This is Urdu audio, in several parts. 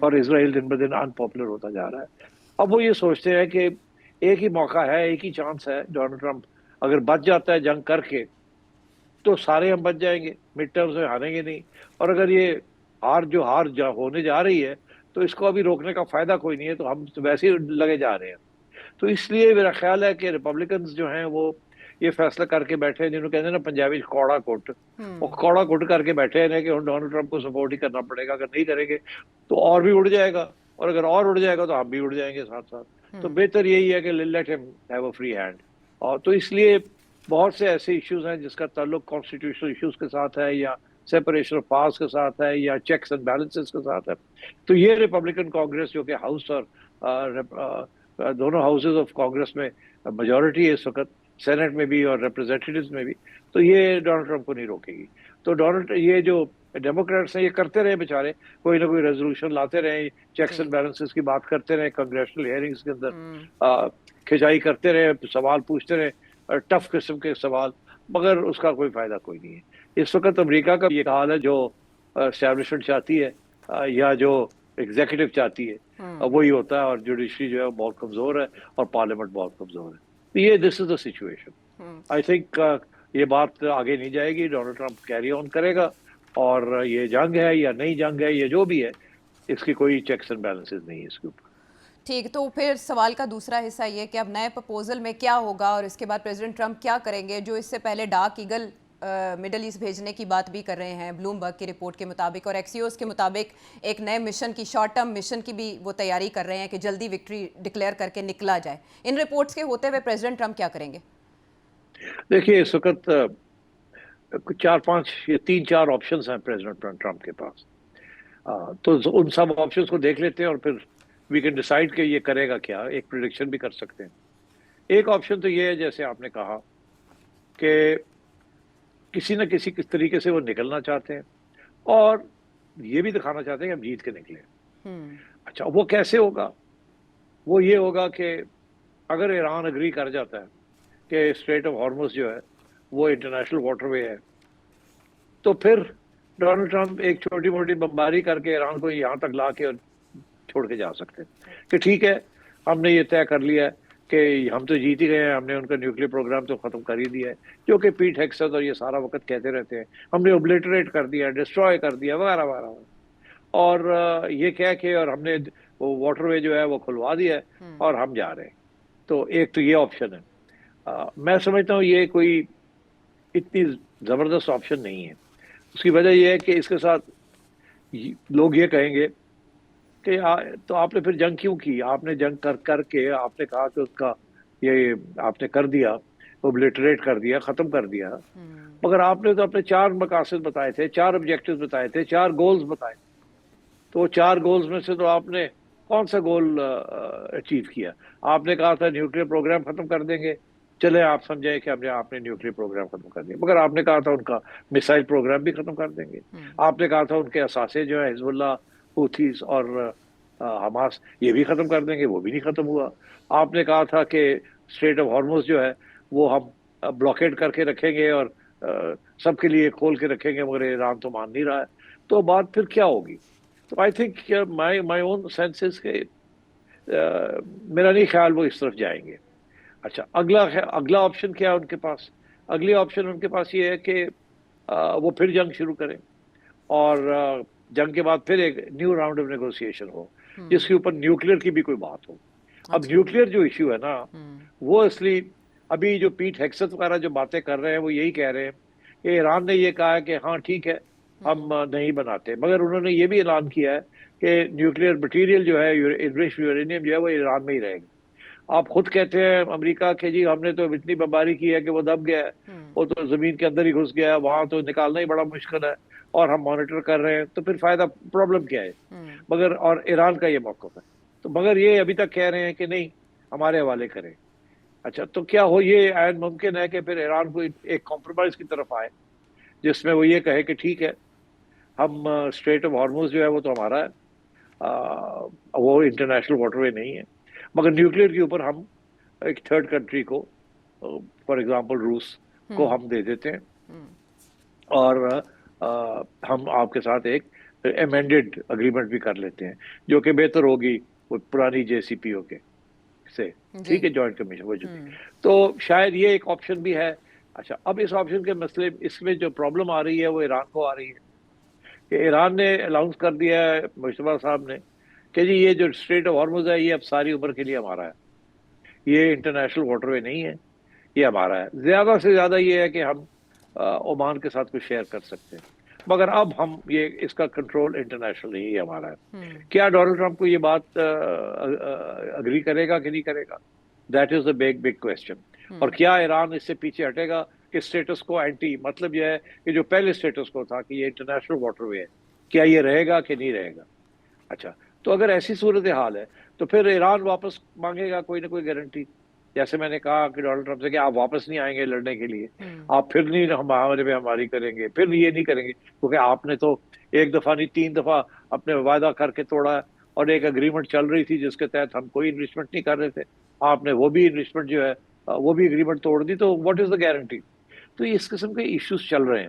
اور اسرائیل دن بدن انپاپولر ہوتا جا رہا ہے. اب وہ یہ سوچتے ہیں کہ ایک ہی موقع ہے, ایک ہی چانس ہے, ڈونلڈ ٹرمپ اگر بچ جاتا ہے جنگ کر کے تو سارے ہم بچ جائیں گے, مڈ ٹرمز میں ہاریں گے نہیں, اور اگر یہ ہار ہونے جا رہی ہے تو اس کو ابھی روکنے کا فائدہ کوئی نہیں ہے, تو ہم ویسے ہی لگے جا رہے ہیں. تو اس لیے میرا خیال ہے کہ ریپبلکنز جو ہیں وہ یہ فیصلہ کر کے بیٹھے ہیں, جنہوں کہتے ہیں نا پنجابی کوڑا کوٹ, وہ کوڑا کوٹ کر کے بیٹھے ہیں کہ ڈونلڈ ٹرمپ کو سپورٹ ہی کرنا پڑے گا, اگر نہیں کریں گے تو اور بھی اڑ جائے گا, اور اگر اور اڑ جائے گا تو ہم بھی اڑ جائیں گے ساتھ ساتھ. تو بہتر یہی ہے کہ لیٹ ہم ہیو اے فری ہینڈ. اور تو اس لیے بہت سے ایسے ایشوز ہیں جس کا تعلق کانسٹیٹیوشنل ایشوز کے ساتھ ہے, یا سیپریشن آف پاورز کے ساتھ ہے, یا چیکس اینڈ بیلنسز کے ساتھ ہے. تو یہ ریپبلکن کانگریس جو کہ ہاؤس اور دونوں ہاؤسز آف کانگریس میں میجورٹی ہے اس وقت, سینٹ میں بھی اور ریپرزینٹیوز میں بھی, تو یہ ڈونلڈ ٹرمپ کو نہیں روکے گی. تو یہ جو ڈیموکریٹس ہیں یہ کرتے رہے بیچارے, کوئی نہ کوئی ریزولوشن لاتے رہے, چیکس اینڈ بیلنسز کی بات کرتے رہے, کنگریشنل ہیئرنگز کے اندر کھچائی کرتے رہے, سوال پوچھتے رہے, ٹف قسم کے سوال, مگر اس کا کوئی فائدہ کوئی نہیں ہے. اس وقت امریکہ کا یہ حال ہے, جو اسٹیبلشمنٹ چاہتی ہے یا جو ایگزیکٹو چاہتی ہے وہی ہوتا ہے, اور جوڈیشری جو ہے بہت کمزور ہے اور پارلیمنٹ بہت کمزور ہے. یہ دس از دا سچویشن. آئی تھنک یہ بات آگے نہیں جائے گی, ڈونلڈ ٹرمپ کیری آن کرے گا, اور یہ جنگ ہے یا نہیں جنگ ہے, یہ جو بھی ہے, اس کی کوئی چیکس اینڈ بیلنسز نہیں ہے اس کے اوپر. ٹھیک, تو پھر سوال کا دوسرا حصہ یہ کہ اب نئے پرپوزل میں کیا ہوگا, اور اس کے بعد پریزیڈنٹ ٹرمپ کیا کریں گے, جو اس سے پہلے ڈارک ایگل مڈل ایسٹ بھیجنے کی بات بھی کر رہے ہیں بلومبرگ کی رپورٹ کے مطابق, اور ایکسیوس کے مطابق ایک نئے مشن کی, شارٹ ٹرم مشن کی بھی وہ تیاری کر رہے ہیں کہ جلدی وکٹری ڈکلیئر کر کے نکلا جائے. ان رپورٹس کے ہوتے ہوئے پریزیڈنٹ ٹرمپ کیا کریں گے؟ دیکھیے اس وقت 4-5 یا 3-4 آپشنز ہیں پریزیڈنٹ ٹرمپ کے پاس, تو ان سب آپشنز کو دیکھ لیتے ہیں اور پھر وی کین ڈیسائیڈ کہ یہ کرے گا کیا, ایک پریڈکشن بھی کر سکتے ہیں. ایک آپشن تو یہ ہے جیسے آپ نے کہا کہ کسی نہ کسی طریقے سے وہ نکلنا چاہتے ہیں اور یہ بھی دکھانا چاہتے ہیں کہ ہم جیت کے نکلے. اچھا وہ کیسے ہوگا؟ وہ یہ ہوگا کہ اگر ایران اگری کر جاتا ہے کہ اسٹریٹ آف ہارمز جو ہے وہ انٹرنیشنل واٹر وے ہے, تو پھر ڈونلڈ ٹرمپ ایک چھوٹی موٹی بمباری کر کے ایران کو یہاں تک لا کے اور چھوڑ کے جا سکتے ہیں کہ ٹھیک ہے ہم نے یہ طے کر لیا ہے کہ ہم تو جیت ہی گئے ہیں, ہم نے ان کا نیوکلیر پروگرام تو ختم کر ہی دیا ہے, جو کہ پیٹ ہیگسٹ اور یہ سارا وقت کہتے رہتے ہیں, ہم نے اوبلیٹریٹ کر دیا, ڈسٹروائے کر دیا وغیرہ وغیرہ, اور یہ کہہ کے اور ہم نے وہ واٹر وے جو ہے وہ کھلوا دیا ہے اور ہم جا رہے ہیں. تو ایک تو یہ آپشن ہے. میں سمجھتا ہوں یہ کوئی اتنی زبردست آپشن نہیں ہے. اس کی وجہ یہ ہے کہ اس کے ساتھ لوگ یہ کہیں گے کہ تو آپ نے پھر جنگ کیوں کی, آپ نے جنگ کر کے آپ نے کہا کہ اس کا یہ آپ نے کر دیا, اوبلیٹریٹ کر دیا, ختم کر دیا, مگر آپ نے تو اپنے 4 مقاصد بتائے تھے, 4 آبجیکٹیوز بتائے تھے, 4 گولز بتائے تھے. تو 4 گولز میں سے تو آپ نے کون سا گول اچیو کیا؟ آپ نے کہا تھا نیوکلیر پروگرام ختم کر دیں گے, چلے آپ سمجھیں کہ آپ نے نیوکلیر پروگرام ختم کر دیا, مگر آپ نے کہا تھا ان کا میسائل پروگرام بھی ختم کر دیں گے. آپ نے کہا تھا ان کے اثاثے جو ہیں حزب اللہ, ہوتھیز اور حماس, یہ بھی ختم کر دیں گے, وہ بھی نہیں ختم ہوا. آپ نے کہا تھا کہ اسٹریٹ آف ہارمز جو ہے وہ ہم بلاکیڈ کر کے رکھیں گے اور سب کے لیے کھول کے رکھیں گے, مگر ایران تو مان نہیں رہا ہے. تو بات پھر کیا ہوگی؟ تو I think my own senses کہ میرا نہیں خیال وہ اس طرف جائیں گے. اچھا اگلا آپشن کیا ہے ان کے پاس؟ اگلی آپشن ان کے پاس یہ ہے کہ وہ پھر جنگ شروع کریں اور جنگ کے بعد پھر ایک نیو راؤنڈ آف نیگوسیشن ہو جس کے اوپر نیوکلیر کی بھی کوئی بات ہو. اب نیوکلیر جو ایشو ہے نا وہ اس لیے ابھی جو پیٹ ہیگسٹ وغیرہ جو باتیں کر رہے ہیں وہ یہی کہہ رہے ہیں کہ ایران نے یہ کہا ہے کہ ہاں ٹھیک ہے ہم نہیں بناتے, مگر انہوں نے یہ بھی اعلان کیا ہے کہ نیوکلیر مٹیریل جو ہے انریچڈ یورینیم جو ہے وہ ایران میں ہی رہے گا. آپ خود کہتے ہیں امریکہ کہ جی ہم نے تو اتنی بمباری کی ہے کہ وہ دب گیا ہے, وہ تو زمین کے اندر ہی گھس گیا ہے, وہاں تو نکالنا ہی بڑا مشکل ہے, اور ہم مانیٹر کر رہے ہیں, تو پھر فائدہ پرابلم کیا ہے؟ مگر اور ایران کا یہ موقف ہے, تو مگر یہ ابھی تک کہہ رہے ہیں کہ نہیں ہمارے حوالے کریں. اچھا تو کیا ہو یہ عین ممکن ہے کہ پھر ایران کو ایک کمپرومائز کی طرف آئے جس میں وہ یہ کہے کہ ٹھیک ہے ہم اسٹریٹ آف ہارموز جو ہے وہ تو ہمارا ہے, وہ انٹرنیشنل واٹر وے نہیں ہے, مگر نیوکلیر کے اوپر ہم ایک تھرڈ کنٹری کو فار ایگزامپل روس کو ہم دے دیتے ہیں, اور ہم آپ کے ساتھ ایک امینڈیڈ اگریمنٹ بھی کر لیتے ہیں جو کہ بہتر ہوگی وہ پرانی JCPO کے سے. ٹھیک ہے, جوائنٹ کمیشن وہ جو تھی, تو شاید یہ ایک آپشن بھی ہے. اچھا, اب اس آپشن کے مسئلے, اس میں جو پرابلم آ رہی ہے وہ ایران کو آ رہی ہے کہ ایران نے الاؤنس کر دیا ہے, مشتبہ صاحب نے, کہ جی یہ جو اسٹریٹ آف ہارمز ہے یہ اب ساری عمر کے لیے ہمارا ہے, یہ انٹرنیشنل واٹر وے نہیں ہے, یہ ہمارا ہے. زیادہ سے زیادہ یہ ہے کہ ہم عمان کے ساتھ کچھ شیئر کر سکتے ہیں, مگر اب ہم یہ اس کا کنٹرول انٹرنیشنل نہیں ہے ہمارا ہے. کیا ڈونلڈ ٹرمپ کو یہ بات اگری کرے گا کہ نہیں کرے گا؟ That is a big question. اور کیا ایران اس سے پیچھے ہٹے گا کہ اسٹیٹس کو اینٹی, مطلب یہ ہے کہ جو پہلے اسٹیٹس کو تھا کہ یہ انٹرنیشنل واٹر وے ہے, کیا یہ رہے گا کہ نہیں رہے گا؟ اچھا, تو اگر ایسی صورتحال ہے تو پھر ایران واپس مانگے گا کوئی نہ کوئی گارنٹی. جیسے میں نے کہا کہ ڈونلڈ ٹرمپ سے کہ آپ واپس نہیں آئیں گے لڑنے کے لیے, آپ پھر نہیں ہمارے پہ ہماری کریں گے, پھر یہ نہیں کریں گے, کیونکہ آپ نے تو ایک دفعہ نہیں 3 دفعہ اپنے وعدہ کر کے توڑا ہے, اور ایک اگریمنٹ چل رہی تھی جس کے تحت ہم کوئی انویسٹمنٹ نہیں کر رہے تھے, آپ نے وہ بھی انویسٹمنٹ جو ہے وہ بھی اگریمنٹ توڑ دی, تو واٹ از دا گارنٹی؟ تو اس قسم کے ایشوز چل رہے ہیں.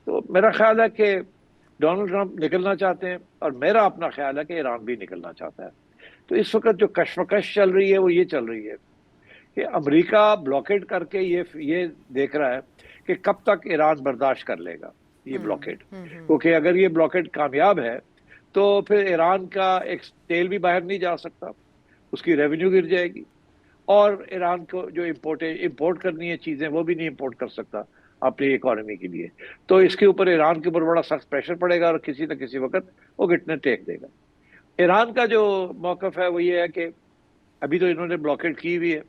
تو میرا خیال ہے کہ ڈونلڈ ٹرمپ نکلنا چاہتے ہیں, اور میرا اپنا خیال ہے کہ ایران بھی نکلنا چاہتا ہے. تو اس وقت جو کشمکش چل رہی ہے وہ یہ چل رہی ہے کہ امریکہ بلاکیڈ کر کے یہ دیکھ رہا ہے کہ کب تک ایران برداشت کر لے گا یہ بلاکیڈ, کیونکہ اگر یہ بلاکیڈ کامیاب ہے تو پھر ایران کا ایک تیل بھی باہر نہیں جا سکتا, اس کی ریونیو گر جائے گی, اور ایران کو جو امپورٹ کرنی ہے چیزیں وہ بھی نہیں امپورٹ کر سکتا اپنی اکانومی کے لیے. تو اس کے اوپر ایران کے اوپر بڑا سخت پریشر پڑے گا, اور کسی نہ کسی وقت وہ گھٹنے ٹیک دے گا. ایران کا جو موقف ہے وہ یہ ہے کہ ابھی تو انہوں نے بلاکیڈ کی ہوئی ہے,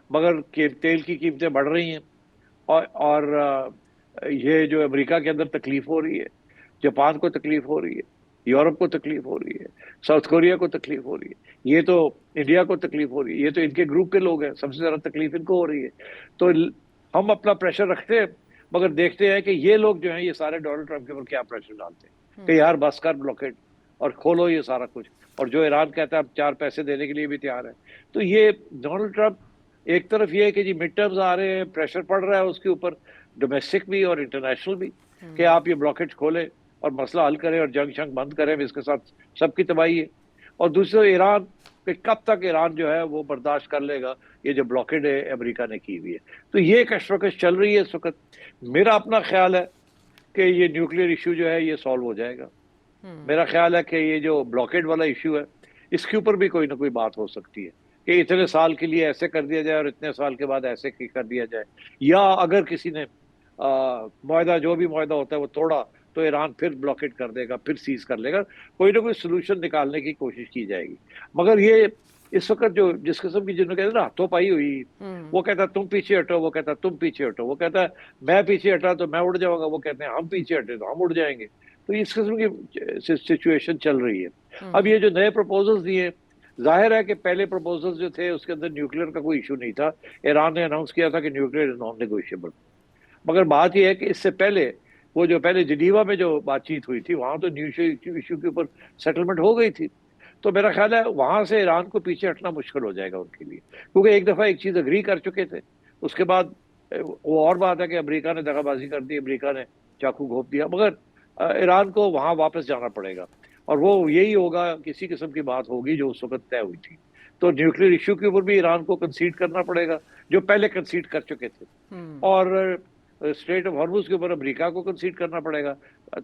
مگر تیل کی قیمتیں بڑھ رہی ہیں, اور یہ جو امریکہ کے اندر تکلیف ہو رہی ہے, جاپان کو تکلیف ہو رہی ہے, یورپ کو تکلیف ہو رہی ہے, ساؤتھ کوریا کو تکلیف ہو رہی ہے, یہ تو انڈیا کو تکلیف ہو رہی ہے, یہ تو ان کے گروپ کے لوگ ہیں, سب سے زیادہ تکلیف ان کو ہو رہی ہے. تو ہم اپنا پریشر رکھتے ہیں, مگر دیکھتے ہیں کہ یہ لوگ جو ہیں یہ سارے ڈونلڈ ٹرمپ کے اوپر کیا پریشر ڈالتے ہیں کہ یار بس کر بلاکیڈ اور کھولو یہ سارا کچھ, اور جو ایران کہتا ہے ہم 4 پیسے دینے کے لیے بھی تیار ہیں. تو یہ ڈونلڈ ٹرمپ ایک طرف یہ ہے کہ جی مڈ ٹرمز آ رہے ہیں, پریشر پڑ رہا ہے اس کے اوپر, ڈومیسٹک بھی اور انٹرنیشنل بھی, کہ آپ یہ بلاکیج کھولیں اور مسئلہ حل کریں اور جنگ شنگ بند کریں, اس کے ساتھ سب کی تباہی ہے. اور دوسرے ایران کہ کب تک ایران جو ہے وہ برداشت کر لے گا یہ جو بلاکیڈ ہے امریکہ نے کی ہوئی ہے. تو یہ کشمکش چل رہی ہے اس وقت. میرا اپنا خیال ہے کہ یہ نیوکلیر ایشو جو ہے یہ سالو ہو جائے گا. میرا خیال ہے کہ یہ جو بلاکیڈ والا ایشو ہے اس کے اوپر بھی کوئی نہ کوئی بات ہو سکتی ہے کہ اتنے سال کے لیے ایسے کر دیا جائے اور اتنے سال کے بعد ایسے کر دیا جائے, یا اگر کسی نے معاہدہ جو بھی معاہدہ ہوتا ہے وہ توڑا تو ایران پھر بلاکیٹ کر دے گا, پھر سیز کر لے گا, کوئی نہ کوئی سلوشن نکالنے کی کوشش کی جائے گی. مگر یہ اس وقت جو جس قسم کی جنہوں کہتے ہیں نا ہاتھوں پائی ہوئی, وہ کہتا ہے تم پیچھے ہٹو, وہ کہتا ہے تم پیچھے ہٹو, وہ کہتا ہے میں پیچھے ہٹا تو میں اڑ جاؤں گا, وہ کہتے ہیں ہم پیچھے ہٹے تو ہم اڑ جائیں گے. تو اس قسم کی سچویشن چل رہی ہے. اب یہ جو نئے پروپوزلز دیے, ظاہر ہے کہ پہلے پروپوزل جو تھے اس کے اندر نیوکلیر کا کوئی ایشو نہیں تھا, ایران نے اناؤنس کیا تھا کہ نیوکلیر از نان نیگوشیبل. مگر بات یہ ہے کہ اس سے پہلے وہ جو پہلے جنیوا میں جو بات چیت ہوئی تھی وہاں تو نیوکلیر ایشو کے اوپر سیٹلمنٹ ہو گئی تھی. تو میرا خیال ہے وہاں سے ایران کو پیچھے ہٹنا مشکل ہو جائے گا ان کے لیے, کیونکہ ایک دفعہ ایک چیز اگری کر چکے تھے, اس کے بعد وہ اور بات ہے کہ امریکہ نے دغا بازی کر دی, امریکہ نے چاقو گھونپ دیا, مگر ایران کو وہاں واپس جانا پڑے گا, اور وہ یہی ہوگا, کسی قسم کی بات ہوگی جو اس وقت طے ہوئی تھی. تو نیوکلیر ایشو کے اوپر بھی ایران کو کنسیڈ کرنا پڑے گا جو پہلے کنسیڈ کر چکے تھے, اور اسٹریٹ آف ہارمز کے اوپر امریکہ کو کنسیڈ کرنا پڑے گا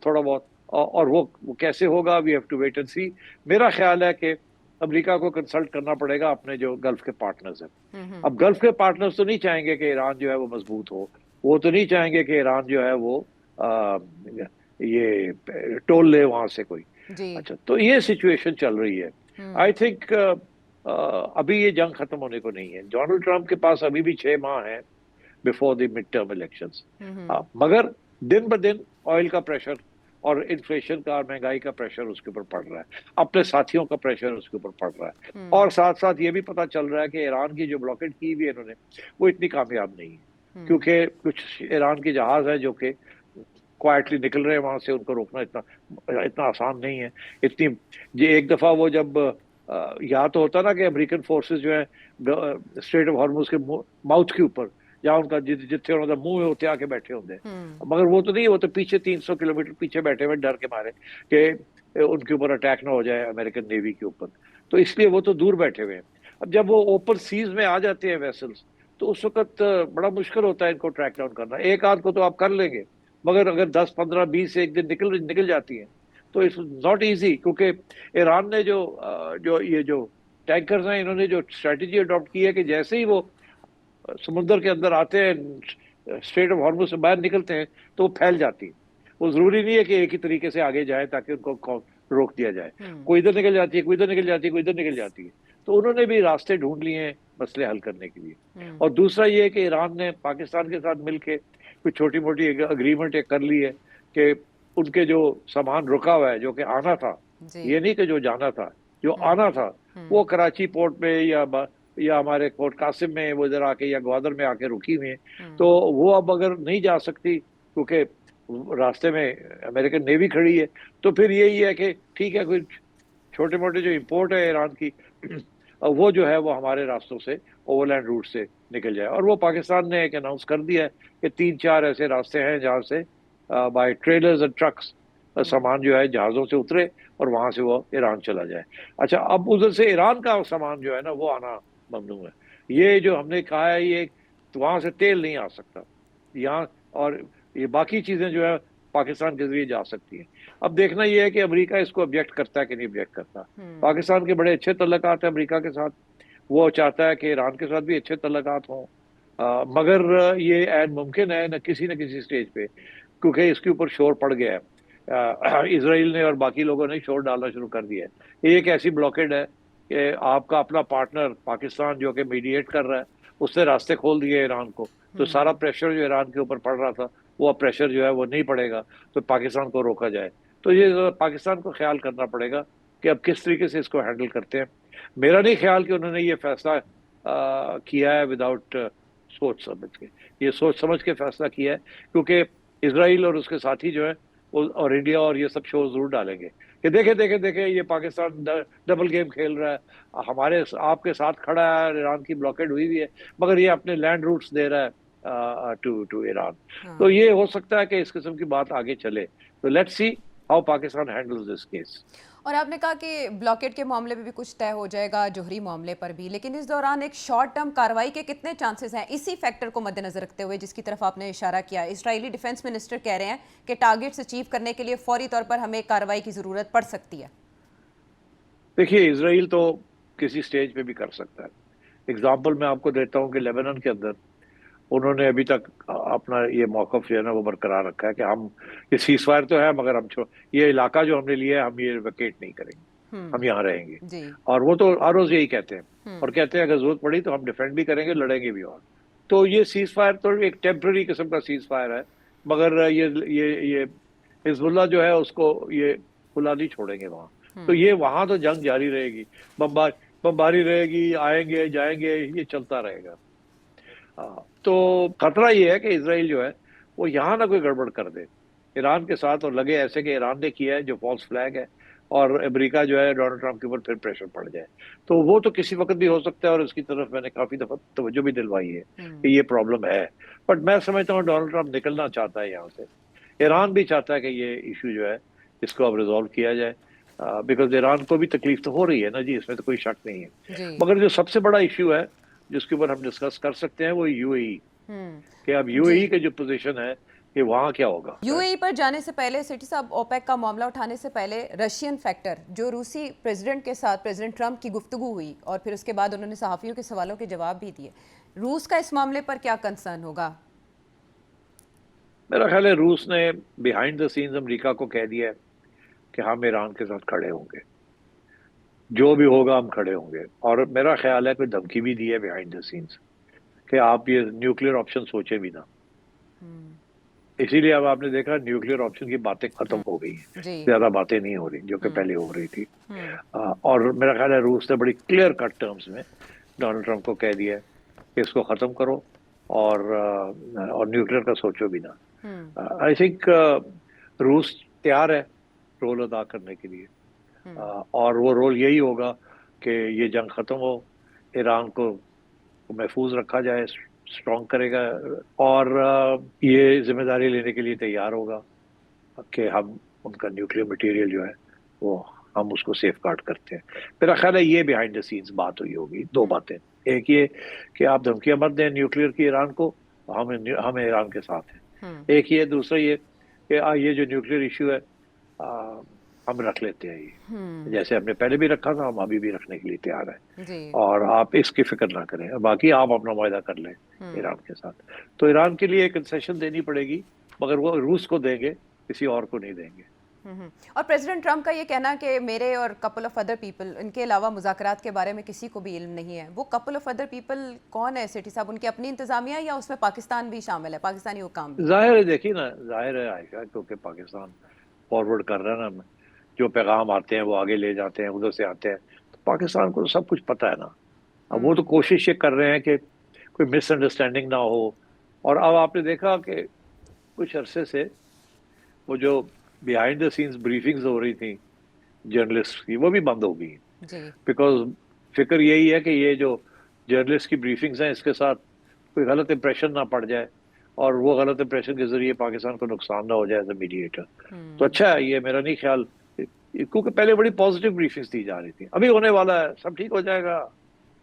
تھوڑا بہت, اور وہ کیسے ہوگا we have to wait and see. میرا خیال ہے کہ امریکہ کو کنسلٹ کرنا پڑے گا اپنے جو گلف کے پارٹنرز ہیں. اب گلف کے پارٹنرز تو نہیں چاہیں گے کہ ایران جو ہے وہ مضبوط ہو, وہ تو نہیں چاہیں گے کہ ایران جو ہے وہ یہ ٹول لے وہاں سے کوئی. اچھا, تو یہ سچویشن چل رہی ہے. آئی تھنک ابھی یہ جنگ ختم ہونے کو نہیں ہے. ڈونلڈ ٹرمپ کے پاس ابھی بھی 6 ماہ ہیں before the mid term elections, مگر دن بدن آئل کا پریشر اور انفلیشن کا اور مہنگائی کا پریشر اس کے اوپر پڑ رہا ہے, اپنے ساتھیوں کا پریشر اس کے اوپر پڑ رہا ہے, اور ساتھ ساتھ یہ بھی پتہ چل رہا ہے کہ ایران کی جو بلاکیڈ کی ہوئی ہے انہوں نے وہ اتنی کامیاب نہیں ہے, کیونکہ کچھ ایران کے جہاز ہیں جو کہ کوائٹلی نکل رہے ہیں وہاں سے, ان کو روکنا اتنا آسان نہیں ہے. اتنی ایک دفعہ وہ جب یا تو ہوتا نا کہ امریکن فورسز جو ہیں اسٹریٹ آف ہارمز کے ماؤتھ کے اوپر یا ان کا جتنے انہوں نے منہ ہوتے آ کے بیٹھے ہوتے ہیں, مگر وہ تو نہیں, وہ تو پیچھے 300 کلومیٹر پیچھے بیٹھے ہوئے ڈر کے مارے کہ ان کے اوپر اٹیک نہ ہو جائے امریکن نیوی کے اوپر. تو اس لیے وہ تو دور بیٹھے ہوئے ہیں. اب جب وہ اوپن سیز میں آ جاتے ہیں ویسلز تو اس وقت بڑا مشکل ہوتا ہے ان کو ٹریک ڈاؤن کرنا. ایک آدھ کو تو آپ کر لیں گے مگر اگر 10 15 20 ایک دن نکل جاتی ہیں تو اٹس ناٹ ایزی. کیونکہ ایران نے جو ٹینکرز ہیں انہوں نے جو اسٹریٹجی اڈاپٹ کی ہے کہ جیسے ہی وہ سمندر کے اندر آتے ہیں اسٹریٹ آف ہارمز سے باہر نکلتے ہیں تو وہ پھیل جاتی ہیں. وہ ضروری نہیں ہے کہ ایک ہی طریقے سے آگے جائیں تاکہ ان کو روک دیا جائے. کوئی ادھر نکل جاتی ہے, کوئی ادھر نکل جاتی ہے, کوئی ادھر نکل جاتی ہے. تو انہوں نے بھی راستے ڈھونڈ لیے ہیں مسئلے حل کرنے کے لیے. اور دوسرا یہ ہے کہ ایران نے پاکستان کے ساتھ مل کے کچھ چھوٹی موٹی اگریمنٹ کر لی ہے کہ ان کے جو سامان رکا ہوا ہے جو کہ آنا تھا, یہ نہیں کہ جو جانا تھا, جو آنا تھا وہ کراچی پورٹ میں یا ہمارے پورٹ قاسم میں وہ ادھر آ کے یا گوادر میں آ کے رکی ہوئی ہیں, تو وہ اب اگر نہیں جا سکتی کیونکہ راستے میں امریکن نیوی کھڑی ہے, تو پھر یہی ہے کہ ٹھیک ہے کوئی چھوٹے موٹے جو امپورٹ ہے ایران کی وہ جو ہے وہ ہمارے راستوں سے اوور لینڈ روٹ سے نکل جائے. اور وہ پاکستان نے ایک اناؤنس کر دیا ہے کہ 3 4 ایسے راستے ہیں جہاں سے بائی ٹریلرز اینڈ ٹرکس سامان جو ہے جہازوں سے اترے اور وہاں سے وہ ایران چلا جائے. اچھا, اب ادھر سے ایران کا سامان جو ہے نا وہ آنا ممنوع ہے. یہ جو ہم نے کہا ہے یہ وہاں سے تیل نہیں آ سکتا یہاں, اور یہ باقی چیزیں جو ہے پاکستان کے ذریعے جا سکتی ہیں. اب دیکھنا یہ ہے کہ امریکہ اس کو آبجیکٹ کرتا ہے کہ نہیں آبجیکٹ کرتا. پاکستان کے بڑے اچھے تعلقات ہیں امریکہ کے ساتھ, وہ چاہتا ہے کہ ایران کے ساتھ بھی اچھے تعلقات ہوں, مگر یہ عین ممکن ہے نہ کسی سٹیج پہ, کیونکہ اس کے اوپر شور پڑ گیا ہے. اسرائیل نے اور باقی لوگوں نے شور ڈالنا شروع کر دیا ہے. یہ ایک ایسی بلاکیڈ ہے کہ آپ کا اپنا پارٹنر پاکستان جو کہ میڈیٹ کر رہا ہے اس نے راستے کھول دیے ایران کو, تو سارا پریشر جو ایران کے اوپر پڑ رہا تھا وہ اب پریشر جو ہے وہ نہیں پڑے گا تو پاکستان کو روکا جائے. تو یہ پاکستان کو خیال کرنا پڑے گا کہ اب کس طریقے سے اس کو ہینڈل کرتے ہیں. میرا نہیں خیال کہ انہوں نے یہ فیصلہ کیا ہے وداؤٹ سوچ سمجھ کے. یہ سوچ سمجھ کے فیصلہ کیا ہے کیونکہ اسرائیل اور اس کے ساتھی جو ہے اور انڈیا اور یہ سب شو ضرور ڈالیں گے کہ دیکھیں یہ پاکستان ڈبل گیم کھیل رہا ہے, ہمارے آپ کے ساتھ کھڑا ہے, ایران کی بلاکیڈ ہوئی ہے مگر یہ اپنے لینڈ روٹس دے رہا ہے ٹو ایران. تو یہ ہو سکتا ہے کہ اس قسم کی بات آگے چلے. تو let's see how Pakistan handles this case. اور آپ نے کہا کہ بلاکیڈ کے معاملے میں بھی کچھ طے ہو جائے گا, جوہری معاملے پر بھی, لیکن اس دوران ایک شارٹ ٹرم کارروائی کے کتنے چانسز ہیں اسی فیکٹر کو مد نظر رکھتے ہوئے جس کی طرف آپ نے اشارہ کیا؟ اسرائیلی ڈیفنس منسٹر کہہ رہے ہیں کہ ٹارگیٹس اچیو کرنے کے لیے فوری طور پر ہمیں کارروائی کی ضرورت پڑ سکتی ہے. دیکھیے اسرائیل تو کسی سٹیج پہ بھی کر سکتا ہے. اگزامپل میں آپ کو دیتا ہوں کہ لیبنان کے اندر انہوں نے ابھی تک اپنا یہ موقف جو ہے نا وہ برقرار رکھا ہے کہ ہم یہ سیز فائر تو ہے مگر ہم یہ علاقہ جو ہم نے لیا ہے ہم یہ ویکیٹ نہیں کریں گے, ہم یہاں رہیں گے. اور وہ تو ہر روز یہی کہتے ہیں اور کہتے ہیں اگر ضرورت پڑی تو ہم ڈیفینڈ بھی کریں گے, لڑیں گے بھی. اور تو یہ سیز فائر تو ایک ٹیمپرری قسم کا سیز فائر ہے مگر یہ حزب اللہ جو ہے اس کو یہ کھلا نہیں چھوڑیں گے وہاں. تو یہ وہاں تو جنگ جاری رہے گی, بمباری رہے گی, آئیں گے جائیں گے, یہ چلتا رہے گا. تو خطرہ یہ ہے کہ اسرائیل جو ہے وہ یہاں نہ کوئی گڑبڑ کر دے ایران کے ساتھ اور لگے ایسے کہ ایران نے کیا ہے جو فالس فلیگ ہے اور امریکہ جو ہے ڈونلڈ ٹرمپ کے اوپر پھر پریشر پڑ جائے. تو وہ تو کسی وقت بھی ہو سکتا ہے اور اس کی طرف میں نے کافی دفعہ توجہ بھی دلوائی ہے کہ یہ پرابلم ہے. بٹ میں سمجھتا ہوں ڈونلڈ ٹرمپ نکلنا چاہتا ہے یہاں سے. ایران بھی چاہتا ہے کہ یہ ایشو جو ہے اس کو اب ریزالو کیا جائے, بیکاز ایران کو بھی تکلیف تو ہو رہی ہے نا جی, اس میں تو کوئی شک نہیں ہے. مگر جو سب سے بڑا ایشو ہے جس کے اوپر ہم ڈسکس کر سکتے ہیں وہ یو اے ای, کہ اب یو اے ای کے جو پوزیشن ہے کہ وہاں کیا ہوگا. یو اے ای پر جانے سے پہلے سٹی صاحب, اوپیک کا معاملہ اٹھانے سے پہلے رشین فیکٹر جو روسی پریزیڈنٹ کے ساتھ پریزیڈنٹ ٹرمپ کی گفتگو ہوئی اور پھر اس کے بعد انہوں نے صحافیوں کے سوالوں کے جواب بھی دیے, روس کا اس معاملے پر کیا کنسرن ہوگا؟ میرا خیال ہے روس نے بیہائنڈ دا سینز امریکہ کو کہہ دیا ہے کہ ہم ایران کے ساتھ کھڑے ہوں گے, جو بھی ہوگا ہم کھڑے ہوں گے. اور میرا خیال ہے کوئی دھمکی بھی دی ہے بیہائنڈ دا سینز کہ آپ یہ نیوکلیئر آپشن سوچیں بھی نہ. اسی لیے اب آپ نے دیکھا نیوکلیئر آپشن کی باتیں ختم ہو گئی ہیں, زیادہ باتیں نہیں ہو رہی جو کہ پہلے ہو رہی تھی. اور میرا خیال ہے روس نے بڑی کلیئر کٹ ٹرمز میں ڈونلڈ ٹرمپ کو کہہ دیا ہے کہ اس کو ختم کرو اور نیوکلیئر کا سوچو بھی نہ. آئی تھنک روس تیار ہے رول ادا کرنے کے لیے, اور وہ رول یہی ہوگا کہ یہ جنگ ختم ہو, ایران کو محفوظ رکھا جائے, اسٹرانگ کرے گا اور یہ ذمہ داری لینے کے لیے تیار ہوگا کہ ہم ان کا نیوکلیئر مٹیریل جو ہے وہ ہم اس کو سیف گارڈ کرتے ہیں. میرا خیال ہے یہ بیہائنڈ دا سینس بات ہوئی ہوگی. دو باتیں, ایک یہ کہ آپ دھمکیاں مت دیں نیوکلیئر کی ایران کو, ہم ایران کے ساتھ ہیں. ایک یہ, دوسرا یہ کہ یہ جو نیوکلیئر ایشو ہے ہم رکھ لیتے ہیں, یہ جیسے ہم نے پہلے بھی رکھا تھا, ہم ابھی بھی رکھنے کے لیے تیار ہیں, اور آپ اس کی فکر نہ کریں, باقی آپ اپنا معاہدہ کر لیں ایران کے ساتھ. تو ایران کے لیے کنسیشن دینی پڑے گی, مگر وہ روس کو دیں گے, کسی اور کو نہیں دیں گے. اور پریزیڈنٹ ٹرمپ کا یہ کہنا کہ میرے اور کپل آف ادر پیپل, ان کے علاوہ مذاکرات کے بارے میں کسی کو بھی علم نہیں ہے, وہ کپل آف ادر پیپل کون ہے سیٹھی صاحب؟ ان کی اپنی انتظامیہ یا اس میں پاکستان بھی شامل ہے, پاکستانی حکام بھی؟ ظاہر ہے, دیکھیے نا, ظاہر ہے عائشہ, کیونکہ پاکستان فارورڈ کر رہا ہے نا, جو پیغام آتے ہیں وہ آگے لے جاتے ہیں, ادھر سے آتے ہیں, تو پاکستان کو سب کچھ پتہ ہے نا. اب وہ تو کوشش یہ کر رہے ہیں کہ کوئی مس انڈرسٹینڈنگ نہ ہو. اور اب آپ نے دیکھا کہ کچھ عرصے سے وہ جو بیہائنڈ دا سینس بریفنگز ہو رہی تھیں جرنلسٹ کی, وہ بھی بند ہو گئی, بیکاز فکر یہی ہے کہ یہ جو جرنلسٹ کی بریفنگز ہیں, اس کے ساتھ کوئی غلط امپریشن نہ پڑ جائے, اور وہ غلط امپریشن کے ذریعے پاکستان کو نقصان نہ ہو جائے ایز اے میڈیٹر. تو اچھا ہے یہ, میرا نہیں خیال, کیونکہ پہلے بڑی پازیٹیو بریفنگز دی جا رہی تھی, ابھی ہونے والا ہے, سب ٹھیک ہو جائے گا,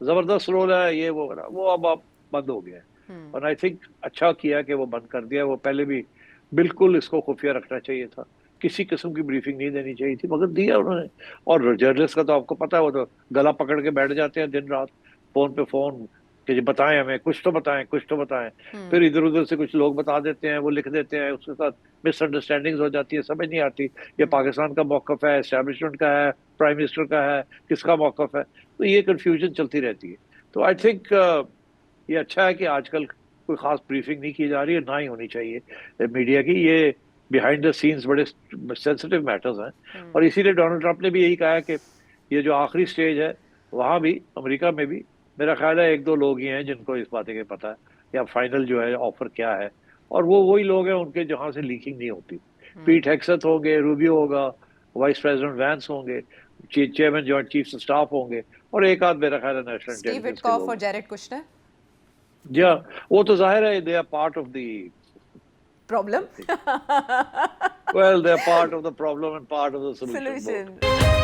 زبردست رول ہے یہ وہ اب بند ہو گیا ہے. اور آئی تھنک اچھا کیا کہ وہ بند کر دیا. وہ پہلے بھی بالکل اس کو خفیہ رکھنا چاہیے تھا, کسی قسم کی بریفنگ نہیں دینی چاہیے تھی, مگر دیا انہوں نے. اور جرنلسٹ کا تو آپ کو پتا ہے, وہ تو گلا پکڑ کے بیٹھ جاتے ہیں دن رات, فون پہ فون, کہ جی بتائیں ہمیں, کچھ تو بتائیں, کچھ تو بتائیں. پھر ادھر ادھر سے کچھ لوگ بتا دیتے ہیں, وہ لکھ دیتے ہیں, اس کے ساتھ مس انڈرسٹینڈنگز ہو جاتی ہے, سمجھ نہیں آتی یہ پاکستان کا موقف ہے, اسٹیبلشمنٹ کا ہے, پرائم منسٹر کا ہے, کس کا موقف ہے. تو یہ کنفیوژن چلتی رہتی ہے. تو آئی تھنک یہ اچھا ہے کہ آج کل کوئی خاص بریفنگ نہیں کی جا رہی ہے, نہ ہی ہونی چاہیے میڈیا کی. یہ بیہائنڈ دا سینس بڑے سینسٹیو میٹرز ہیں, اور اسی لیے ڈونلڈ ٹرمپ نے بھی یہی کہا ہے کہ یہ جو آخری سٹیج ہے, وہاں بھی امریکہ میں بھی میرا خیال ہے ایک دو لوگ ہی ہیں جن کو اس باتیں کا پتہ ہے, یا فائنل جو ہے آفر کیا ہے, اور وہ وہی لوگ ہیں ان کے جہاں سے لیکنگ نہیں ہوتی. پیٹ ہیکسٹ ہوں گے, روبیو ہوگا, وائس پریزیڈنٹ وینس ہوں گے, چیئرمین جوائنٹ چیف اسٹاف ہوں گے, اور ایک آدھ میرا خیال ہے نیشنل اسٹیو انٹیلیجنس کے وٹکاف لوگ. اور جیریڈ کشنر, جی ہاں, وہ تو ظاہر ہے they are part of the problem, well they are part of the problem and part of the solution both.